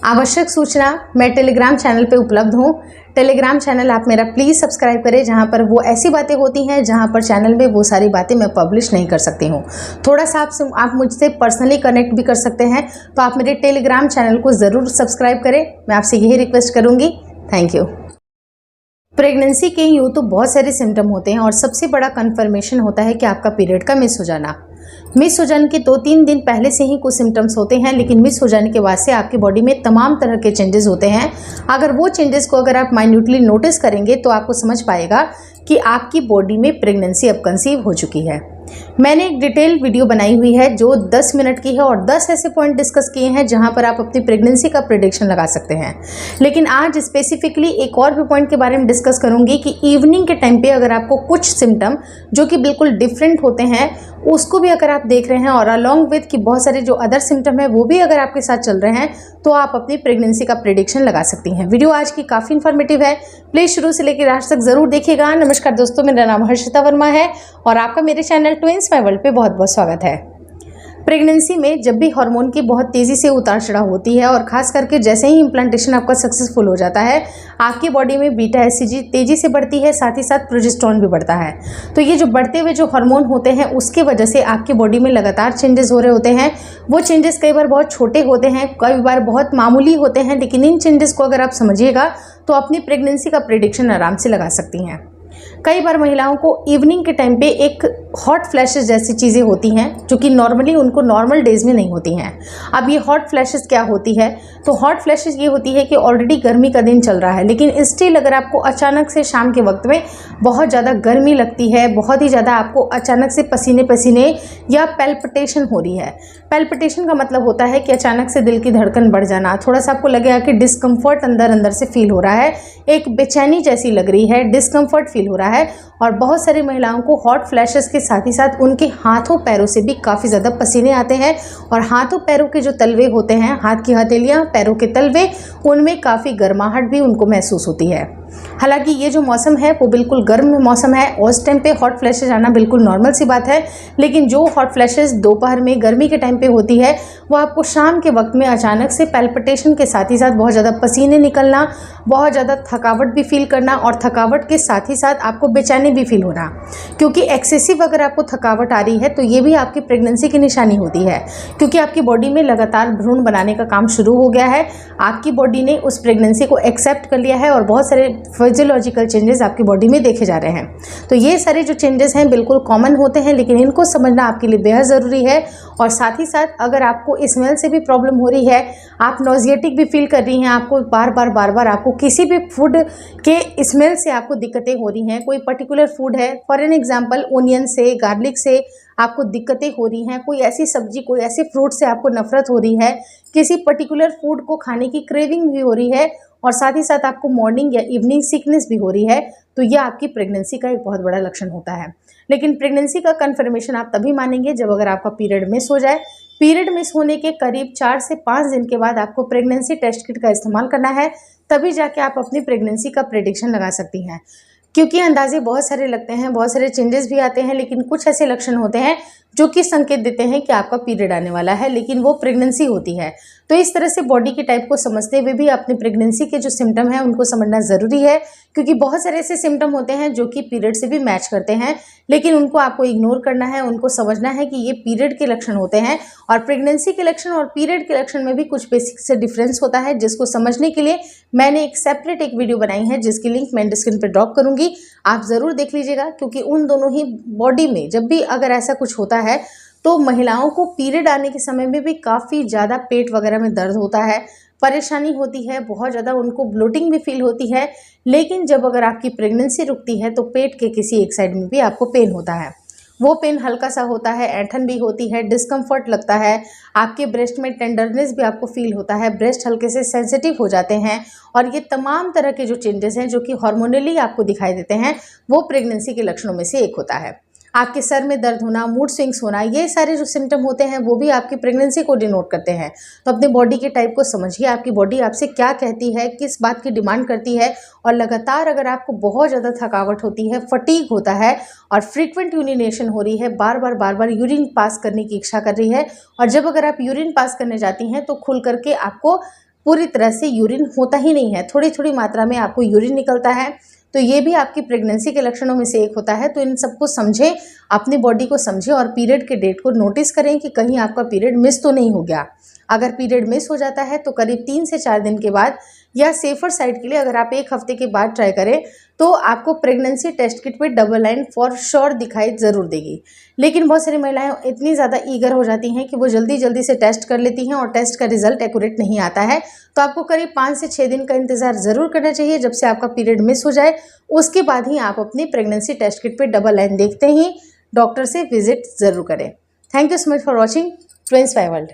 आवश्यक सूचना मैं टेलीग्राम चैनल पे उपलब्ध हूँ। टेलीग्राम चैनल आप मेरा प्लीज़ सब्सक्राइब करें, जहाँ पर वो ऐसी बातें होती हैं जहाँ पर चैनल में वो सारी बातें मैं पब्लिश नहीं कर सकती हूँ। थोड़ा सा आप मुझसे पर्सनली कनेक्ट भी कर सकते हैं, तो आप मेरे टेलीग्राम चैनल को ज़रूर सब्सक्राइब करें, मैं आपसे यही रिक्वेस्ट करूँगी। Thank you. प्रेगनेंसी के यूँ तो बहुत सारे सिम्टम होते हैं और सबसे बड़ा कन्फर्मेशन होता है कि आपका पीरियड का मिस हो जाना। मिस हो जाने के 2-3 दिन पहले से ही कुछ सिम्टम्स होते हैं, लेकिन मिस हो जाने के बाद से आपकी बॉडी में तमाम तरह के चेंजेस होते हैं। अगर वो चेंजेस को अगर आप माइन्यूटली नोटिस करेंगे तो आपको समझ पाएगा कि आपकी बॉडी में प्रेगनेंसी अब कंसीव हो चुकी है। मैंने एक डिटेल वीडियो बनाई हुई है जो 10 मिनट की है और 10 ऐसे पॉइंट डिस्कस किए हैं जहां पर आप अपनी प्रेगनेंसी का प्रेडिक्शन लगा सकते हैं। लेकिन आज स्पेसिफिकली एक और भी पॉइंट के बारे में डिस्कस करूंगी कि इवनिंग के टाइम पे अगर आपको कुछ सिम्टम जो कि बिल्कुल डिफरेंट होते हैं उसको भी अगर आप देख रहे हैं और अलॉन्ग विद कि बहुत सारे जो अदर सिम्टम है वो भी अगर आपके साथ चल रहे हैं तो आप अपनी प्रेगनेंसी का प्रेडिक्शन लगा सकती हैं। वीडियो आज की काफ़ी इन्फॉर्मेटिव है, प्लीज़ शुरू से लेकर लास्ट तक ज़रूर देखिएगा। नमस्कार दोस्तों, मेरा नाम हर्षिता वर्मा है और आपका मेरे चैनल ट्विंस माय वर्ल्ड पे बहुत बहुत स्वागत है। प्रेगनेंसी में जब भी हार्मोन की बहुत तेज़ी से उतार चढ़ाव होती है और ख़ास करके जैसे ही इम्प्लांटेशन आपका सक्सेसफुल हो जाता है, आपकी बॉडी में बीटा एचसीजी तेज़ी से बढ़ती है, साथ ही साथ प्रोजेस्टेरोन भी बढ़ता है। तो ये जो बढ़ते हुए जो हार्मोन होते हैं उसके वजह से आपकी बॉडी में लगातार चेंजेस हो रहे होते हैं। वो चेंजेस कई बार बहुत छोटे होते हैं, कई बार बहुत मामूली होते हैं, लेकिन इन चेंजेस को अगर आप समझिएगा तो अपनी प्रेगनेंसी का प्रेडिक्शन आराम से लगा सकती हैं। कई बार महिलाओं को इवनिंग के टाइम पे एक हॉट फ्लैशेस जैसी चीज़ें होती हैं जो कि नॉर्मली उनको नॉर्मल डेज में नहीं होती हैं। अब ये हॉट फ्लैशेस क्या होती है? तो हॉट फ्लैशेस ये होती है कि ऑलरेडी गर्मी का दिन चल रहा है, लेकिन स्टिल अगर आपको अचानक से शाम के वक्त में बहुत ज़्यादा गर्मी लगती है, बहुत ही ज़्यादा आपको अचानक से पसीने पसीने या पैल्पिटेशन हो रही है। पैल्पिटेशन का मतलब होता है कि अचानक से दिल की धड़कन बढ़ जाना, थोड़ा सा आपको लगेगा कि डिस्कम्फर्ट अंदर अंदर से फील हो रहा है, एक बेचैनी जैसी लग रही है, डिस्कम्फर्ट फील हो रहा है। और बहुत सारी महिलाओं को हॉट फ्लैशेस के साथ ही साथ उनके हाथों पैरों से भी काफ़ी ज़्यादा पसीने आते हैं और हाथों पैरों के जो तलवे होते हैं, हाथ की हथेलियाँ, पैरों के तलवे, उनमें काफ़ी गर्माहट भी उनको महसूस होती है। हालांकि ये जो मौसम है वो बिल्कुल गर्म मौसम है, उस टाइम पे हॉट फ्लैशेस आना बिल्कुल नॉर्मल सी बात है। लेकिन जो हॉट फ्लैशेस दोपहर में गर्मी के टाइम पे होती है वो आपको शाम के वक्त में अचानक से पैल्पिटेशन के साथ ही साथ बहुत ज़्यादा पसीने निकलना, बहुत ज़्यादा थकावट भी फील करना और थकावट के साथ ही साथ आपको बेचैनी भी फील होना। क्योंकि एक्सेसिव अगर आपको थकावट आ रही है तो ये भी आपकी प्रेगनेंसी की निशानी होती है, क्योंकि आपकी बॉडी में लगातार भ्रूण बनाने का काम शुरू हो गया है। आपकी बॉडी ने उस प्रेगनेंसी को एक्सेप्ट कर लिया है और बहुत सारे फिजियोलॉजिकल चेंजेस आपकी बॉडी में देखे जा रहे हैं। तो ये सारे जो चेंजेस हैं बिल्कुल कॉमन होते हैं, लेकिन इनको समझना आपके लिए बेहद ज़रूरी है। और साथ ही साथ अगर आपको स्मेल से भी प्रॉब्लम हो रही है, आप नॉजिएटिक भी फील कर रही हैं, आपको बार बार आपको किसी भी फूड के स्मेल से आपको दिक्कतें हो रही हैं, कोई पर्टिकुलर फूड है, फॉर एन एग्जांपल ओनियन से, गार्लिक से आपको दिक्कतें हो रही हैं, कोई ऐसी सब्जी, कोई ऐसे फ्रूट से आपको नफरत हो रही है, किसी पर्टिकुलर फूड को खाने की क्रेविंग भी हो रही है और साथ ही साथ आपको मॉर्निंग या इवनिंग सिकनेस भी हो रही है, तो यह आपकी प्रेगनेंसी का एक बहुत बड़ा लक्षण होता है। लेकिन प्रेगनेंसी का कन्फर्मेशन आप तभी मानेंगे जब अगर आपका पीरियड मिस हो जाए। पीरियड मिस होने के करीब 4 से 5 दिन के बाद आपको प्रेगनेंसी टेस्ट किट का इस्तेमाल करना है, तभी जाके आप अपनी प्रेगनेंसी का प्रेडिक्शन लगा सकती हैं। क्योंकि अंदाजे बहुत सारे लगते हैं, बहुत सारे चेंजेस भी आते हैं, लेकिन कुछ ऐसे लक्षण होते हैं जो कि संकेत देते हैं कि आपका पीरियड आने वाला है, लेकिन वो प्रेगनेंसी होती है। तो इस तरह से बॉडी के टाइप को समझते हुए भी अपनी प्रेगनेंसी के जो सिम्टम हैं उनको समझना ज़रूरी है, क्योंकि बहुत सारे ऐसे सिम्टम होते हैं जो कि पीरियड से भी मैच करते हैं, लेकिन उनको आपको इग्नोर करना है, उनको समझना है कि ये पीरियड के लक्षण होते हैं। और प्रेगनेंसी के लक्षण और पीरियड के लक्षण में भी कुछ बेसिक से डिफरेंस होता है, जिसको समझने के लिए मैंने एक सेपरेट एक वीडियो बनाई है जिसकी लिंक मैं स्क्रीन पर ड्रॉप करूँगी, आप ज़रूर देख लीजिएगा। क्योंकि उन दोनों ही बॉडी में जब भी अगर ऐसा कुछ होता है तो महिलाओं को पीरियड आने के समय में भी काफ़ी ज़्यादा पेट वगैरह में दर्द होता है, परेशानी होती है, बहुत ज़्यादा उनको ब्लोटिंग भी फील होती है। लेकिन जब अगर आपकी प्रेगनेंसी रुकती है तो पेट के किसी एक साइड में भी आपको पेन होता है। वो पेन हल्का सा होता है, ऐंठन भी होती है, डिस्कम्फर्ट लगता है, आपके ब्रेस्ट में टेंडरनेस भी आपको फील होता है, ब्रेस्ट हल्के से सेंसिटिव हो जाते हैं। और ये तमाम तरह के जो चेंजेस हैं जो कि हार्मोनली आपको दिखाई देते हैं, वो प्रेगनेंसी के लक्षणों में से एक होता है। आपके सर में दर्द होना, मूड स्विंग्स होना, ये सारे जो सिम्टम होते हैं वो भी आपकी प्रेगनेंसी को डिनोट करते हैं। तो अपने बॉडी के टाइप को समझिए, आपकी बॉडी आपसे क्या कहती है, किस बात की डिमांड करती है। और लगातार अगर आपको बहुत ज़्यादा थकावट होती है, फटीग होता है और फ्रीक्वेंट यूरिनेशन हो रही है, बार बार यूरिन पास करने की इच्छा कर रही है, और जब अगर आप यूरिन पास करने जाती हैं तो खुल करके आपको पूरी तरह से यूरिन होता ही नहीं है, थोड़ी थोड़ी मात्रा में आपको यूरिन निकलता है, तो ये भी आपकी प्रेगनेंसी के लक्षणों में से एक होता है। तो इन सबको समझें, अपनी बॉडी को समझें और पीरियड के डेट को नोटिस करें कि कहीं आपका पीरियड मिस तो नहीं हो गया। अगर पीरियड मिस हो जाता है तो करीब 3 से 4 दिन के बाद, या सेफर साइड के लिए अगर आप 1 हफ्ते के बाद ट्राई करें, तो आपको प्रेगनेंसी टेस्ट किट पे डबल लाइन फॉर श्योर दिखाई ज़रूर देगी। लेकिन बहुत सारी महिलाएं इतनी ज़्यादा ईगर हो जाती हैं कि वो जल्दी जल्दी से टेस्ट कर लेती हैं और टेस्ट का रिजल्ट एक्यूरेट नहीं आता है। तो आपको करीब 5 से 6 दिन का इंतज़ार ज़रूर करना चाहिए, जब से आपका पीरियड मिस हो जाए उसके बाद ही आप अपनी प्रेगनेंसी टेस्ट किट पे डबल लाइन देखते ही डॉक्टर से विजिट ज़रूर करें। Thank you so much for watching twins Y world.